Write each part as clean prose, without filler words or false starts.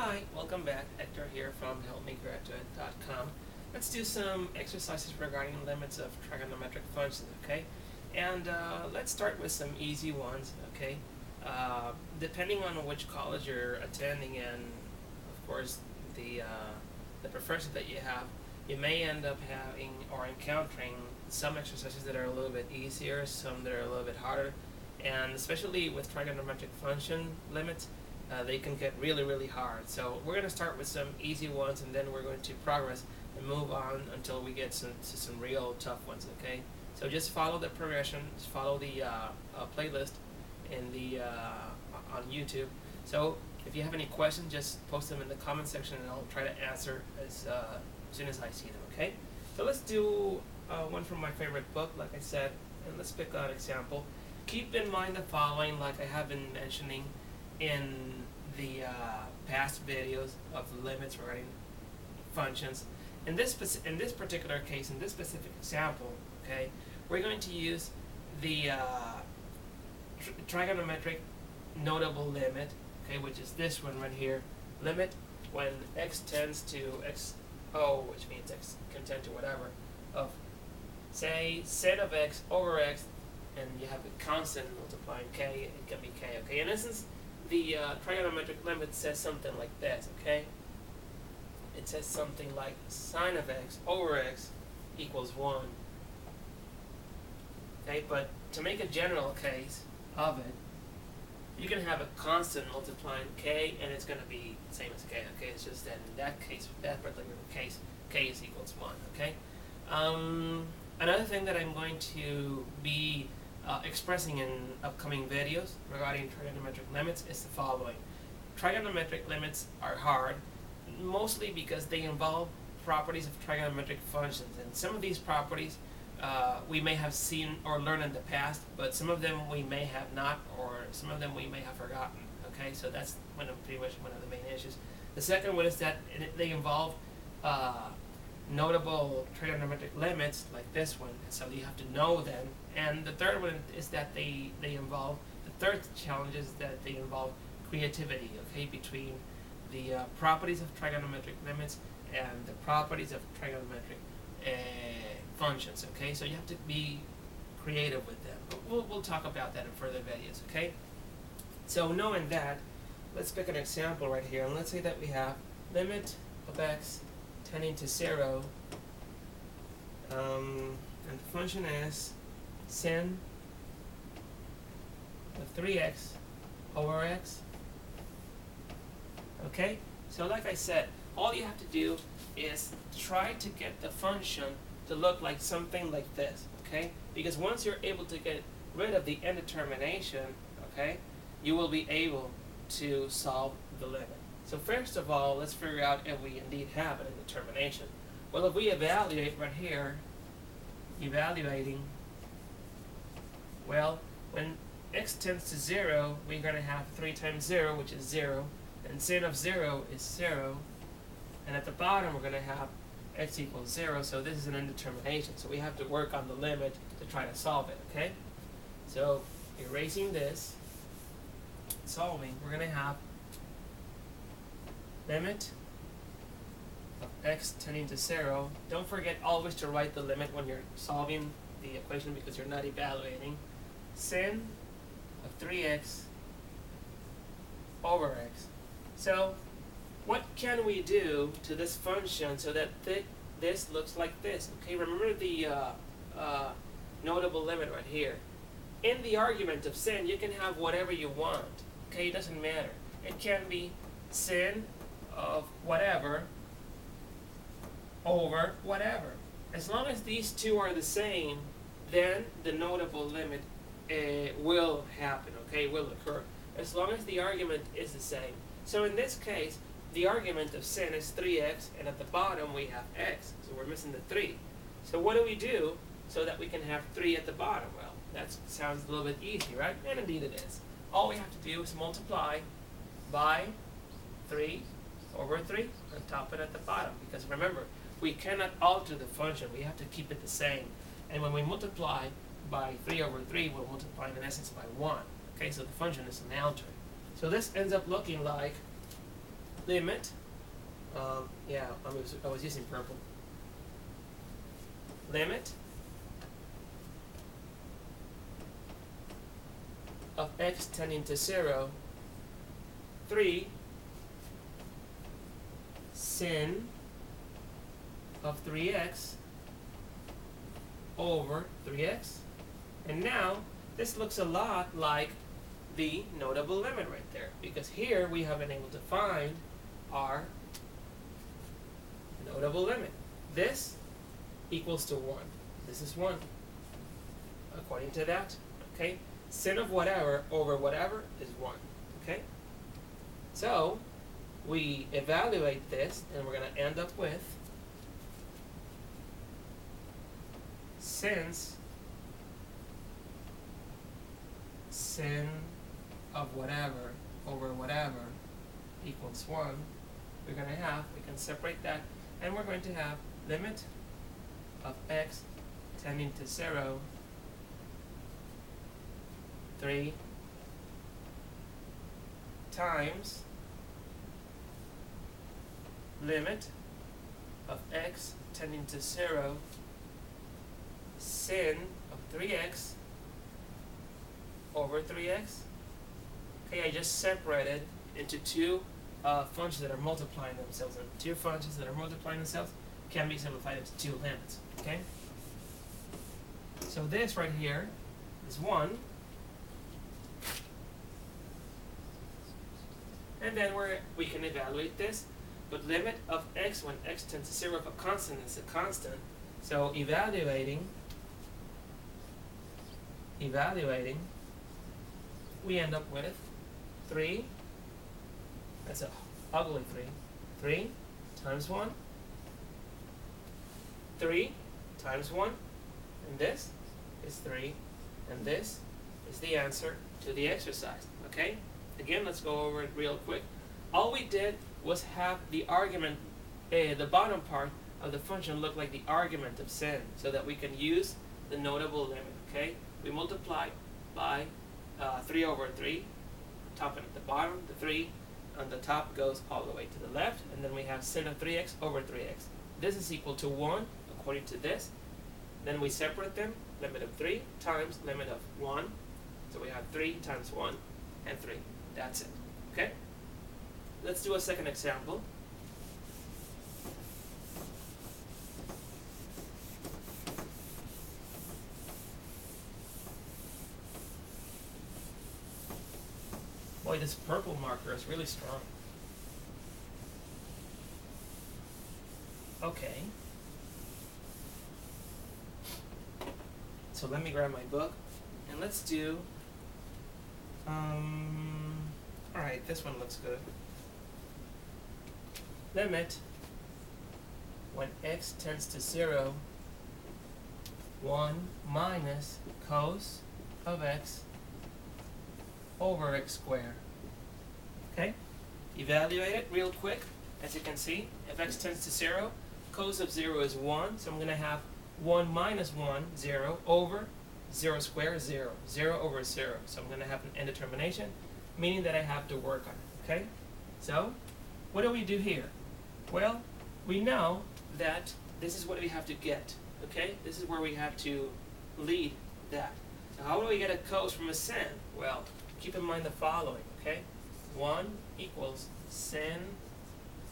Hi, welcome back. Hector here from helpmegraduate.com. Let's do some exercises regarding limits of trigonometric functions, okay? And let's start with some easy ones, okay? Depending on which college you're attending and, of course, the professor that you have, you may end up having or encountering some exercises that are a little bit easier, some that are a little bit harder, and especially with trigonometric function limits, they can get really, really hard. So we're going to start with some easy ones, and then we're going to progress and move on until we get to some real tough ones, okay? So just follow the progression, just follow the playlist in the on YouTube. So if you have any questions, just post them in the comment section, and I'll try to answer as soon as I see them, okay? So let's do one from my favorite book, like I said, and let's pick an example. Keep in mind the following, like I have been mentioning in the past videos of limits regarding functions. In this particular case, in this specific example, okay, we're going to use the trigonometric notable limit, okay, which is this one right here. Limit when x tends to xo, which means x can tend to whatever, of say sin of x over x, and you have a constant multiplying k. It can be k, okay. In essence, the trigonometric limit says something like this, okay? It says something like sine of x over x equals 1. Okay, but to make a general case of it, you can have a constant multiplying k, and it's going to be the same as k, okay? It's just that in that case, that particular case, k is equals 1, okay? Another thing that I'm going to be expressing in upcoming videos regarding trigonometric limits is the following. Trigonometric limits are hard, mostly because they involve properties of trigonometric functions, and some of these properties we may have seen or learned in the past, but some of them we may have not, or some of them we may have forgotten, okay? So that's pretty much one of the main issues. The second one is that they involve notable trigonometric limits like this one, and so you have to know them. And the third one is that they involve, the third challenge is that they involve creativity, okay, between the properties of trigonometric limits and the properties of trigonometric functions, okay? So you have to be creative with them. But we'll talk about that in further videos, okay? So knowing that, let's pick an example right here, and let's say that we have limit of x tending to 0, and the function is sin of 3x over x. Okay? So like I said, all you have to do is try to get the function to look like something like this, okay? Because once you're able to get rid of the indetermination, okay, you will be able to solve the limit. So first of all, let's figure out if we indeed have an indetermination. Well, if we evaluate right here, evaluating, well, when x tends to 0, we're going to have 3 times 0, which is 0, and sin of 0 is 0, and at the bottom we're going to have x equals 0, so this is an indetermination, so we have to work on the limit to try to solve it, okay? So, erasing this, solving, we're going to have limit of x tending to 0. Don't forget always to write the limit when you're solving the equation because you're not evaluating. Sin of 3x over x. So what can we do to this function so that this looks like this? Okay, remember the notable limit right here. In the argument of sin, you can have whatever you want. Okay, it doesn't matter. It can be sin of whatever over whatever. As long as these two are the same, then the notable limit will happen, okay, will occur, as long as the argument is the same. So in this case, the argument of sin is 3x, and at the bottom we have x, so we're missing the 3. So what do we do so that we can have 3 at the bottom? Well, that sounds a little bit easy, right? And indeed it is. All we have to do is multiply by 3 over 3 and top it at the bottom, because remember, we cannot alter the function, we have to keep it the same. And when we multiply by 3 over 3, we're multiplying in essence by 1. Okay, so the function is unaltered. So this ends up looking like limit, yeah, I was using purple. Limit of x tending to 0, 3 sin of 3x over 3x. And now this looks a lot like the notable limit right there, because here we have been able to find our notable limit. This equals to 1. This is 1 according to that. Okay, sin of whatever over whatever is 1. Okay, so we evaluate this and we're going to end up with, since sin of whatever over whatever equals 1, we can separate that, and we're going to have limit of x tending to 0, 3 times limit of x tending to 0, sin of 3x over 3x. Okay, I just separated into two functions that are multiplying themselves, and two functions that are multiplying themselves can be simplified into two limits. Okay, so this right here is 1, and then we can evaluate this. But limit of x when x tends to 0 of a constant is a constant. So evaluating, we end up with 3. That's a ugly 3. 3 times 1. 3 times 1. And this is 3. And this is the answer to the exercise. Okay? Again, let's go over it real quick. All we did was have the argument, the bottom part of the function look like the argument of sin, so that we can use the notable limit. Okay? We multiply by 3 over 3, top and at the bottom. The 3 on the top goes all the way to the left, and then we have sin of 3x over 3x. This is equal to 1 according to this. Then we separate them, limit of 3 times limit of 1. So we have 3 times 1 and 3. That's it. Okay? Let's do a second example. Boy, this purple marker is really strong. Okay. So let me grab my book and let's do, alright, this one looks good. Limit when x tends to 0, 1 minus cos of x over x squared. Okay? Evaluate it real quick. As you can see, if x tends to 0, cos of 0 is 1, so I'm going to have 1 minus 1, 0, over 0 squared, 0. 0 over 0. So I'm going to have an indetermination, meaning that I have to work on it. Okay? So, what do we do here? Well, we know that this is what we have to get. Okay? This is where we have to lead that. So how do we get a cos from a sin? Well, keep in mind the following, okay? 1 equals sin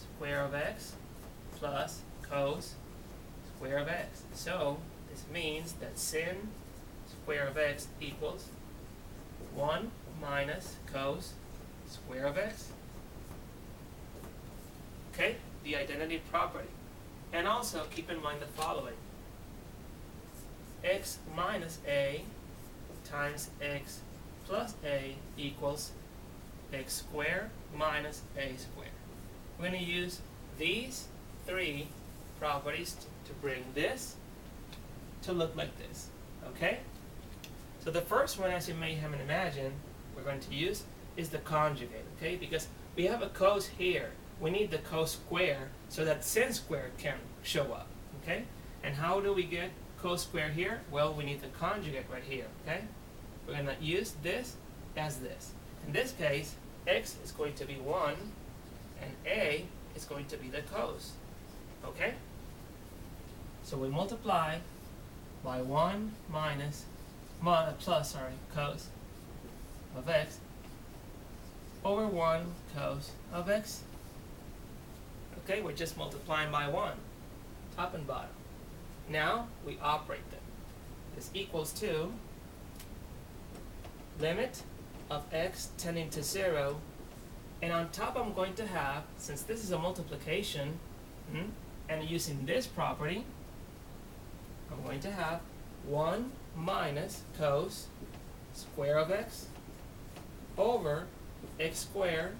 square of x plus cos square of x. So this means that sin square of x equals 1 minus cos square of x. Okay? The identity property. And also keep in mind the following. X minus a times x plus a equals x squared minus a squared. We're going to use these three properties to bring this to look like this. Okay? So the first one, as you may have imagined, we're going to use is the conjugate. Okay? Because we have a cos here. We need the cos square so that sin squared can show up. Okay? And how do we get cos squared here? Well, we need the conjugate right here. Okay? We're going to use this as this. In this case, x is going to be 1 and A is going to be the cos. Okay? So we multiply by 1 plus cos of x over 1 cos of x. Okay, we're just multiplying by 1, top and bottom. Now we operate them. This equals to limit of x tending to 0, and on top I'm going to have, since this is a multiplication, and using this property, I'm going to have 1 minus cos square of x over x squared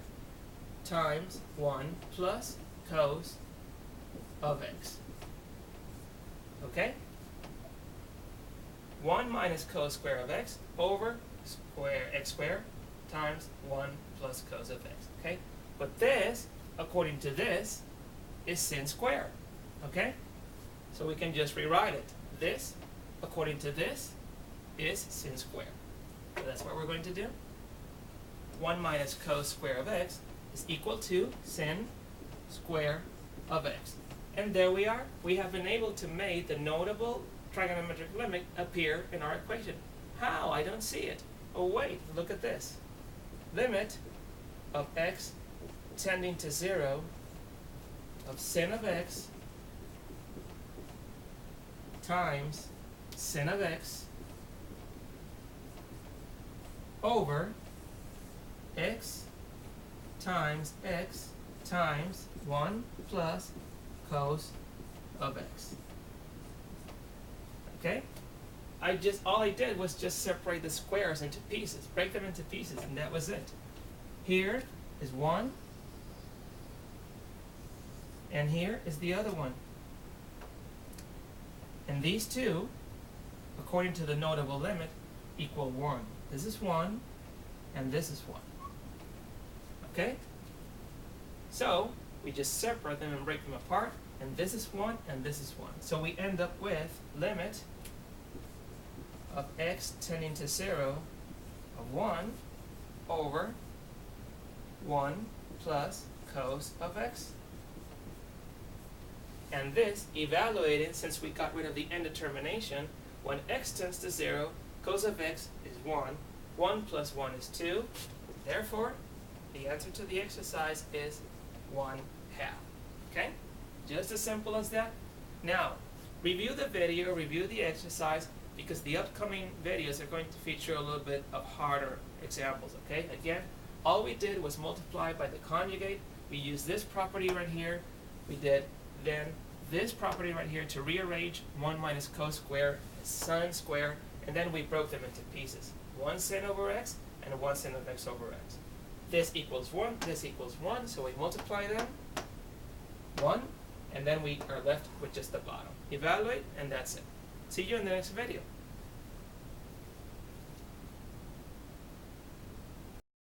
times 1 plus cos of x. Okay? 1 minus cos square of x over x squared times 1 plus cos of x. Okay? But this, according to this, is sin squared. Okay? So we can just rewrite it. This, according to this, is sin squared. So that's what we're going to do. 1 minus cos square of x is equal to sin square of x. And there we are. We have been able to make the notable trigonometric limit appear in our equation. How? I don't see it. Oh wait, look at this. Limit of x tending to 0 of sin of x times sin of x over x times 1 plus cos of x. Okay? All I did was just separate the squares into pieces, break them into pieces, and that was it. Here is one, and here is the other one. And these two, according to the notable limit, equal 1. This is 1, and this is 1. Okay? So, we just separate them and break them apart, and this is 1, and this is 1. So we end up with limit of x tending to 0 of 1 over 1 plus cos of x. And this, evaluated, since we got rid of the indetermination, when x tends to 0, cos of x is 1. 1 plus 1 is 2. Therefore, the answer to the exercise is 1/2. Okay? Just as simple as that. Now, review the video, review the exercise, because the upcoming videos are going to feature a little bit of harder examples. Okay? Again, all we did was multiply by the conjugate. We used this property right here. We did then this property right here to rearrange 1 minus cos square as sin square, and then we broke them into pieces. 1 sin over x and 1 sin of x over x. This equals 1, this equals 1, so we multiply them, 1, and then we are left with just the bottom. Evaluate, and that's it. See you in the next video.